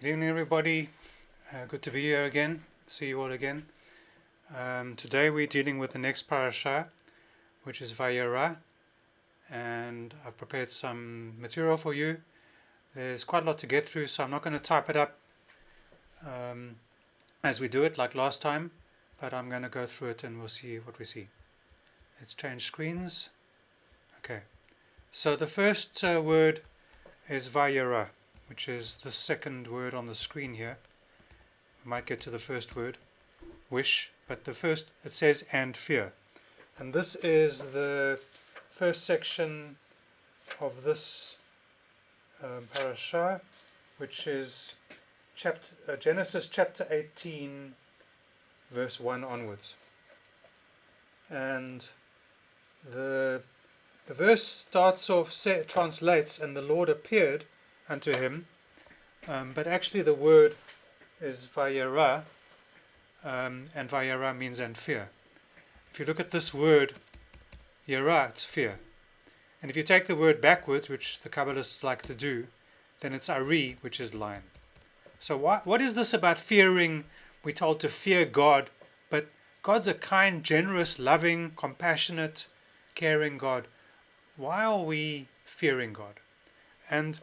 Good evening, everybody. Good to be here again. See you all again. Today we're dealing with the next parasha, which is Vayera, and I've prepared some material for you. There's quite a lot to get through, so I'm not going to type it up as we do it like last time, but I'm going to go through it and we'll see what we see. Let's change screens. Okay, so the first word is Vayera, which is the second word on the screen here. We might get to the first word, wish, but the first, it says, and fear. And this is the first section of this parasha, which is Genesis chapter 18, verse 1 onwards. And the verse starts off, translates, and the Lord appeared unto him, but actually the word is Vayera, and Vayera means and fear. If you look at this word, Yera, it's fear. And if you take the word backwards, which the Kabbalists like to do, then it's Ari, which is lion. So what is this about fearing? We're told to fear God, but God's a kind, generous, loving, compassionate, caring God. Why are we fearing God? And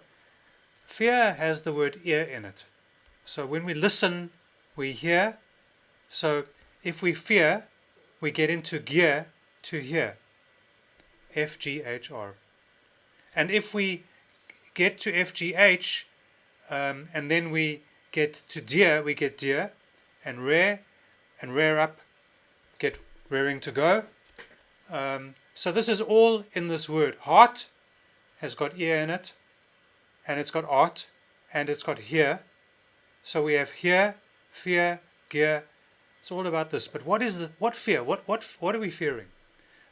fear has the word ear in it. So when we listen, we hear. So if we fear, we get into gear, to hear. FGHR. And if we get to FGH, and then we get to deer, we get deer. And rear up, get rearing to go. So this is all in this word. Heart has got ear in it, and it's got art, and it's got hear. So we have hear, fear, gear. It's all about this. But what fear? What are we fearing?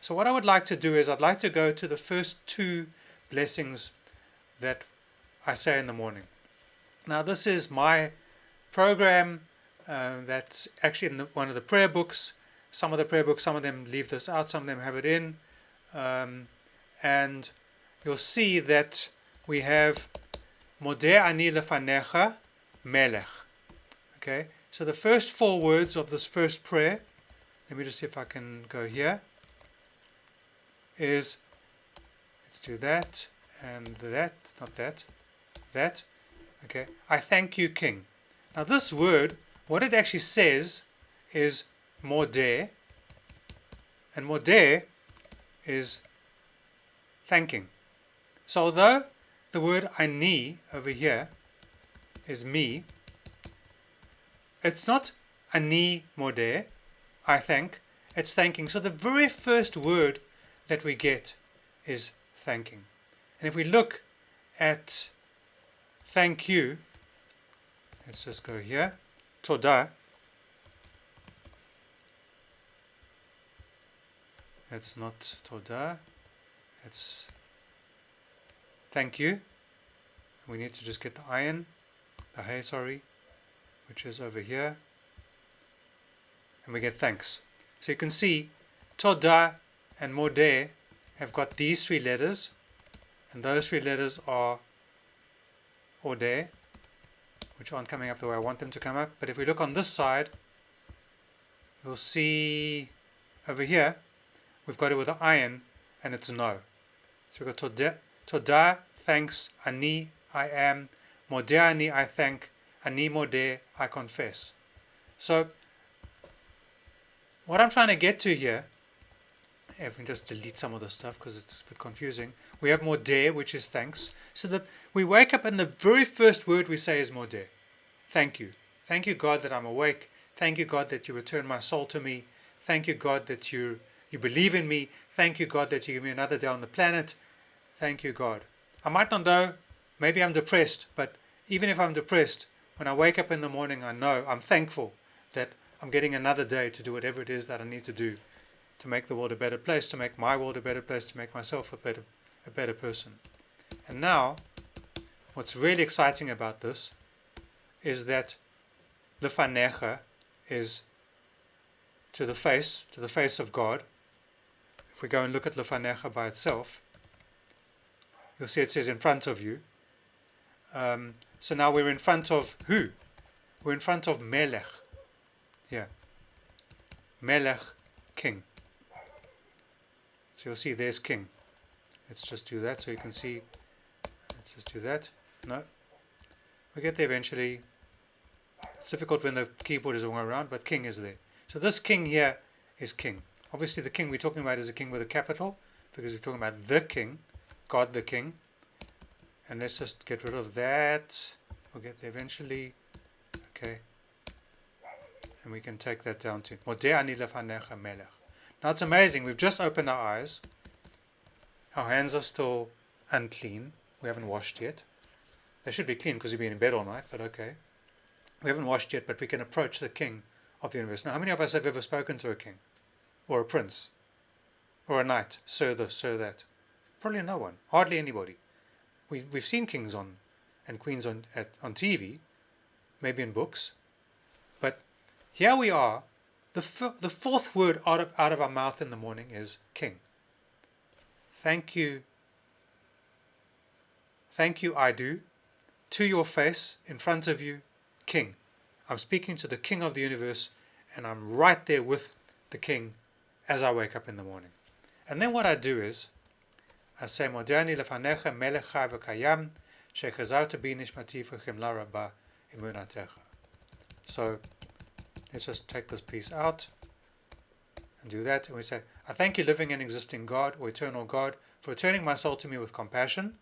So what I would like to do is I'd like to go to the first two blessings that I say in the morning. Now this is my program that's actually in one of the prayer books. Some of the prayer books, some of them leave this out, some of them have it in. And you'll see that we have Modeh ani lefanecha melech. Okay, so the first four words of this first prayer, let me just see if I can go here, is, let's do that, and that, not that, that. Okay, I thank you, King. Now this word, what it actually says is modeh, and modeh is thanking. So although the word ani over here is me, it's not ani modeh, I thank, it's thanking. So the very first word that we get is thanking. And if we look at thank you, let's just go here, todah. It's not todah, it's thank you. We need to just get the ayin, the hay, sorry, which is over here, and we get thanks. So you can see todah and modeh have got these three letters, and those three letters are odeh, which aren't coming up the way I want them to come up. But if we look on this side, you'll see over here we've got it with an ayin, and it's no. So we've got todah, thanks, ani, I am, modeh ani, I thank, ani modeh, I confess. So what I'm trying to get to here, if we just delete some of the stuff because it's a bit confusing, we have modeh, which is thanks. So that we wake up and the very first word we say is modeh. Thank you. Thank you, God, that I'm awake. Thank you, God, that you return my soul to me. Thank you, God, that you believe in me. Thank you, God, that you give me another day on the planet. Thank you, God. I might not know, maybe I'm depressed, but even if I'm depressed, when I wake up in the morning, I know, I'm thankful that I'm getting another day to do whatever it is that I need to do to make the world a better place, to make my world a better place, to make myself a better person. And now, what's really exciting about this is that lefanecha is to the face of God. If we go and look at lefanecha by itself, you'll see it says in front of you. So now we're in front of who? We're in front of Melech. Yeah. Melech, king. So you'll see there's king. Let's just do that so you can see. Let's just do that. No. We get there eventually. It's difficult when the keyboard is all around, but king is there. So this king here is king. Obviously the king we're talking about is a king with a capital, because we're talking about the king, God the king. And let's just get rid of that. We'll get there eventually. Okay. And we can take that down to Modeh ani lefanecha melech. Now it's amazing. We've just opened our eyes. Our hands are still unclean. We haven't washed yet. They should be clean because we've been in bed all night, but okay. We haven't washed yet, but we can approach the king of the universe. Now, how many of us have ever spoken to a king? Or a prince? Or a knight? Sir this, sir that? Probably no one. Hardly anybody. We've seen kings on and queens on TV, maybe in books. But here we are. The fourth word out of our mouth in the morning is king. Thank you. Thank you, I do. To your face, in front of you, king. I'm speaking to the king of the universe, and I'm right there with the king as I wake up in the morning. And then what I do is, I say, Modeh ani lefanecha melech chai v'kayam, shechazarta bi nishmati v'chemla rabba emunatecha. So, let's just take this piece out and do that. And we say, I thank you, living and existing God, or eternal God, for returning my soul to me with compassion.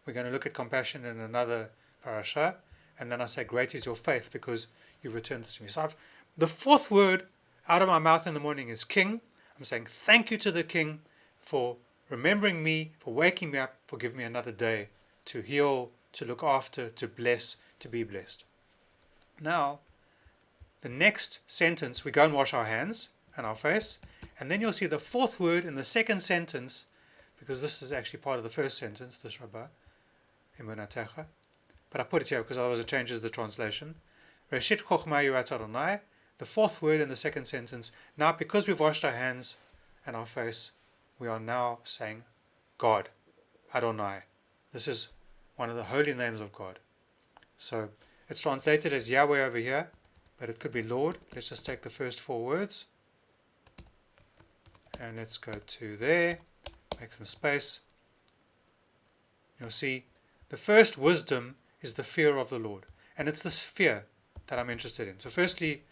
We're going to look at compassion in another parasha. And then I say, great is your faith because you've returned this to me. So the fourth word out of my mouth in the morning is king. I'm saying thank you to the king for remembering me, for waking me up, for giving me another day to heal, to look after, to bless, to be blessed. Now, the next sentence, we go and wash our hands and our face. And then you'll see the fourth word in the second sentence, because this is actually part of the first sentence, this Rabbah, emunatecha. But I put it here because otherwise it changes the translation. Reshit chokhmah yirat Adonai, the fourth word in the second sentence. Now, because we've washed our hands and our face, we are now saying God, Adonai. This is one of the holy names of God. So it's translated as Yahweh over here, but it could be Lord. Let's just take the first four words. And let's go to there, make some space. You'll see the first wisdom is the fear of the Lord. And it's this fear that I'm interested in. So firstly,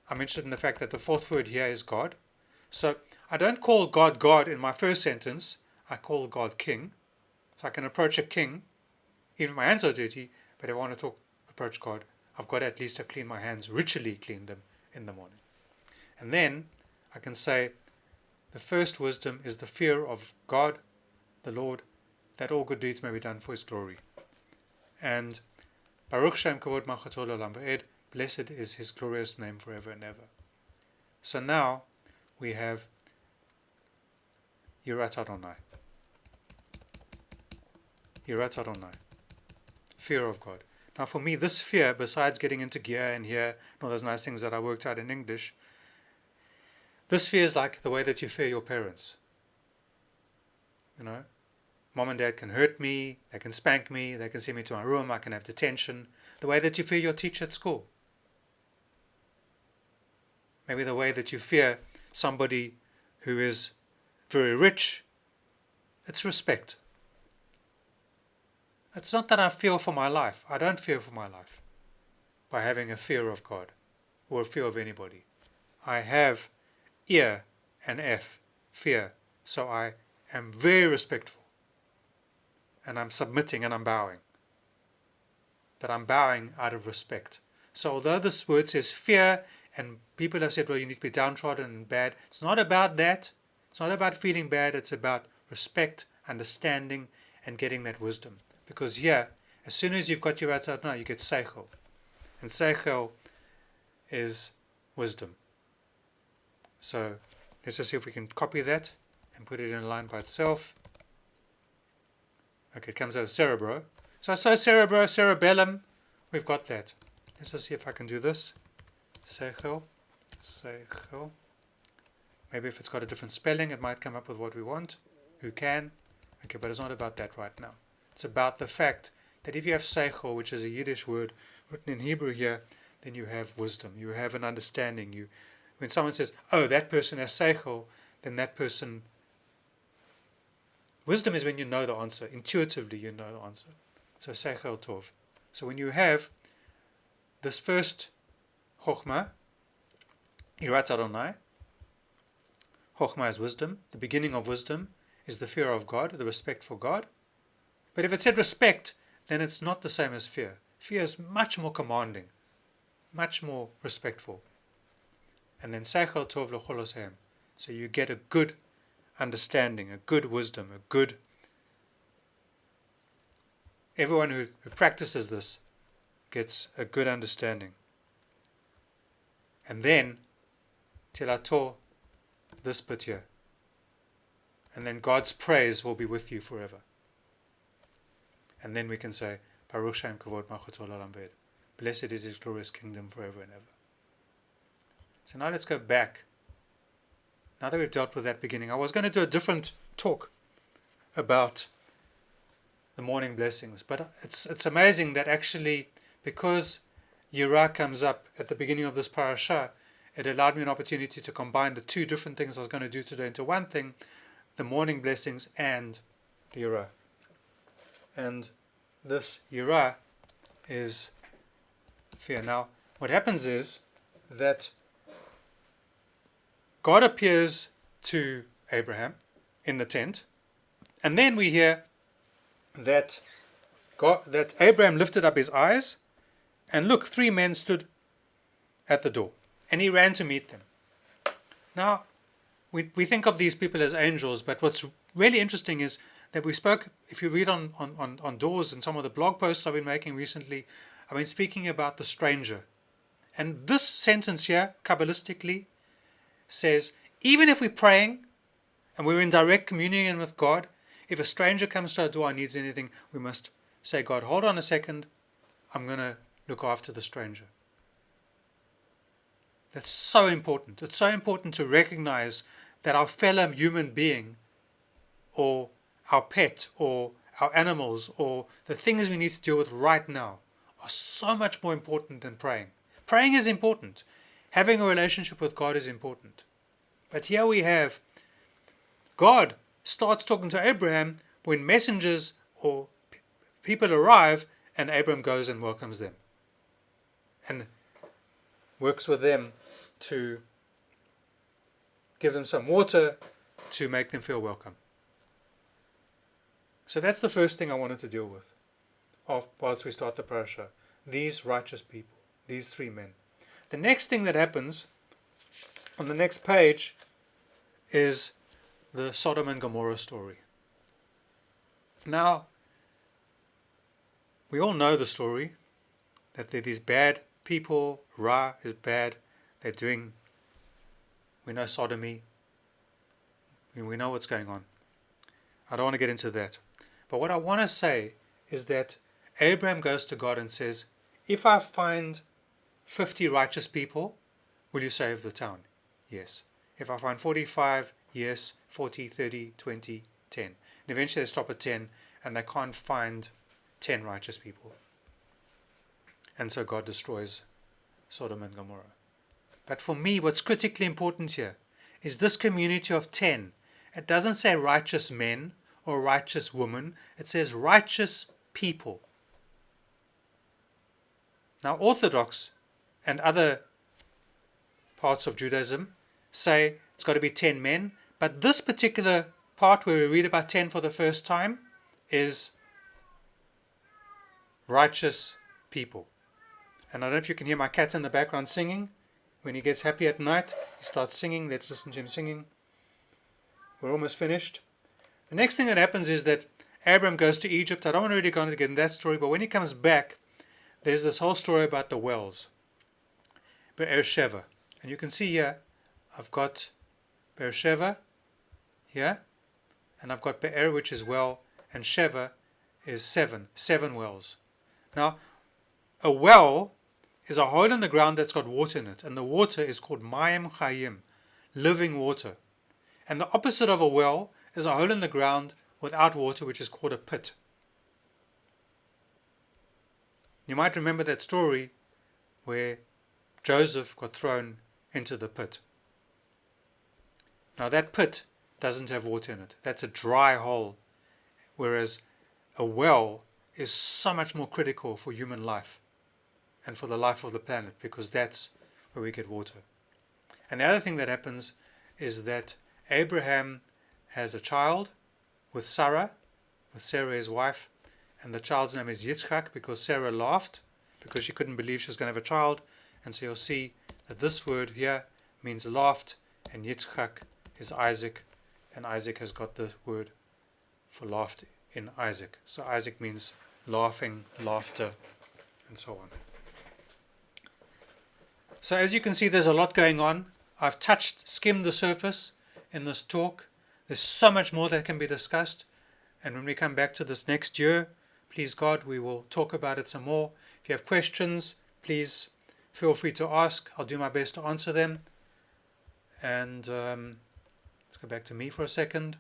I'm interested in the fact that the fourth word here is God. So I don't call God God in my first sentence. I call God King. So I can approach a king, even if my hands are dirty, but if I want to approach God, I've got to at least have cleaned my hands, ritually cleaned them in the morning. And then I can say the first wisdom is the fear of God, the Lord, that all good deeds may be done for His glory. And Baruch Shem Kavod Malchato L'Olam Va'ed, blessed is His glorious name forever and ever. So now we have Yirat Adonai. Yirat Adonai. Fear of God. Now for me, this fear, besides getting into gear and here, and all those nice things that I worked out in English, this fear is like the way that you fear your parents. You know, mom and dad can hurt me, they can spank me, they can send me to my room, I can have detention. The way that you fear your teacher at school. Maybe the way that you fear somebody who is very rich. It's respect. It's not that I fear for my life. I don't fear for my life by having a fear of God or a fear of anybody. I have ear and F, fear. So I am very respectful. And I'm submitting and I'm bowing. But I'm bowing out of respect. So although this word says fear, and people have said, well, you need to be downtrodden and bad. It's not about that. It's not about feeling bad. It's about respect, understanding, and getting that wisdom. Because here, as soon as you've got your Yirat now, you get Seichel. And Seichel is wisdom. So let's just see if we can copy that and put it in a line by itself. Okay, it comes out of cerebro. So cerebro, cerebellum, we've got that. Let's just see if I can do this. Seichel. Maybe if it's got a different spelling, it might come up with what we want. Who can? Okay, but it's not about that right now. It's about the fact that if you have seichel, which is a Yiddish word written in Hebrew here, then you have wisdom, you have an understanding. When someone says, oh, that person has seichel, then that person... Wisdom is when you know the answer. Intuitively you know the answer. So seichel tov. So when you have this first chokhmah, Yirat Adonai, chokhmah is wisdom. The beginning of wisdom is the fear of God, the respect for God. But if it said respect, then it's not the same as fear. Fear is much more commanding, much more respectful. And then seichel tov l'choloshem. So you get a good understanding, a good wisdom, a good... Everyone who practices this gets a good understanding. And then, tilato, this bit here. And then God's praise will be with you forever. And then we can say, Baruch Shem Kavod Malchuto L'Olam V'ed. Blessed is His glorious kingdom forever and ever. So now let's go back. Now that we've dealt with that beginning, I was going to do a different talk about the morning blessings, but it's amazing that actually, because Yirah comes up at the beginning of this parasha, it allowed me an opportunity to combine the two different things I was going to do today into one thing, the morning blessings and the Yirah. And this Yirah is fear. Now, what happens is that God appears to Abraham in the tent, and then we hear that Abraham lifted up his eyes, and look, 3 men stood at the door, and he ran to meet them. Now, we think of these people as angels, but what's really interesting is that we spoke, if you read on doors and some of the blog posts I've been making recently, I've been speaking about the stranger. And this sentence here, Kabbalistically, says, even if we're praying and we're in direct communion with God, if a stranger comes to our door and needs anything, we must say, God, hold on a second, I'm going to look after the stranger. That's so important. It's so important to recognize that our fellow human being, or our pet, or our animals, or the things we need to deal with right now are so much more important than praying. Praying is important. Having a relationship with God is important. But here we have God starts talking to Abraham when messengers or people arrive, and Abraham goes and welcomes them and works with them to give them some water to make them feel welcome. So that's the first thing I wanted to deal with whilst we start the parasha. These righteous people, these 3 men. The next thing that happens on the next page is the Sodom and Gemorah story. Now, we all know the story, that they're these bad people. Ra is bad. They're doing, we know sodomy. We know what's going on. I don't want to get into that. But what I want to say is that Abraham goes to God and says, if I find 50 righteous people, will you save the town? Yes. If I find 45, yes. 40, 30, 20, 10. And eventually they stop at 10 and they can't find 10 righteous people. And so God destroys Sodom and Gomorrah. But for me, what's critically important here is this community of 10. It doesn't say righteous men or righteous women. It says righteous people. Now, Orthodox and other parts of Judaism say it's got to be 10 men. But this particular part where we read about 10 for the first time is righteous people. And I don't know if you can hear my cat in the background singing. When he gets happy at night, he starts singing. Let's listen to him singing. We're almost finished. The next thing that happens is that Abram goes to Egypt. I don't want to really go into getting that story, but when he comes back, there's this whole story about the wells. Be'er-sheva. And you can see here, I've got Be'er-sheva here, and I've got Be'er, which is well, and Sheva is 7 wells. Now, a well is a hole in the ground that's got water in it, and the water is called Mayim Chayim, living water. And the opposite of a well is a hole in the ground without water, which is called a pit. You might remember that story where Joseph got thrown into the pit. Now that pit doesn't have water in it. That's a dry hole. Whereas a well is so much more critical for human life and for the life of the planet, because that's where we get water. And the other thing that happens is that Abraham has a child with Sarah, his wife, and the child's name is Yitchak, because Sarah laughed because she couldn't believe she was going to have a child. And so you'll see that this word here means laughed, and Yitchak is Isaac, and Isaac has got the word for laughed in Isaac. So Isaac means laughing, laughter, and so on. So as you can see, there's a lot going on. I've skimmed the surface in this talk. There's so much more that can be discussed. And when we come back to this next year, please God, we will talk about it some more. If you have questions, please feel free to ask. I'll do my best to answer them. And let's go back to me for a second.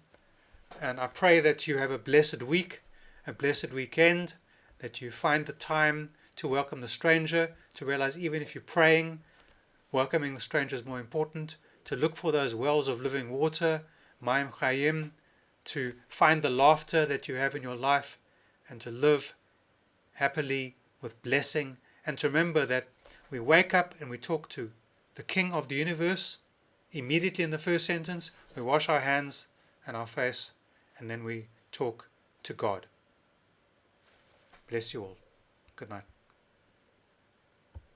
And I pray that you have a blessed week, a blessed weekend, that you find the time to welcome the stranger, to realize even if you're praying, welcoming the stranger is more important, to look for those wells of living water, Mayim Chayim, to find the laughter that you have in your life, and to live happily with blessing, and to remember that we wake up and we talk to the King of the universe. Immediately in the first sentence, we wash our hands and our face, and then we talk to God. Bless you all. Good night.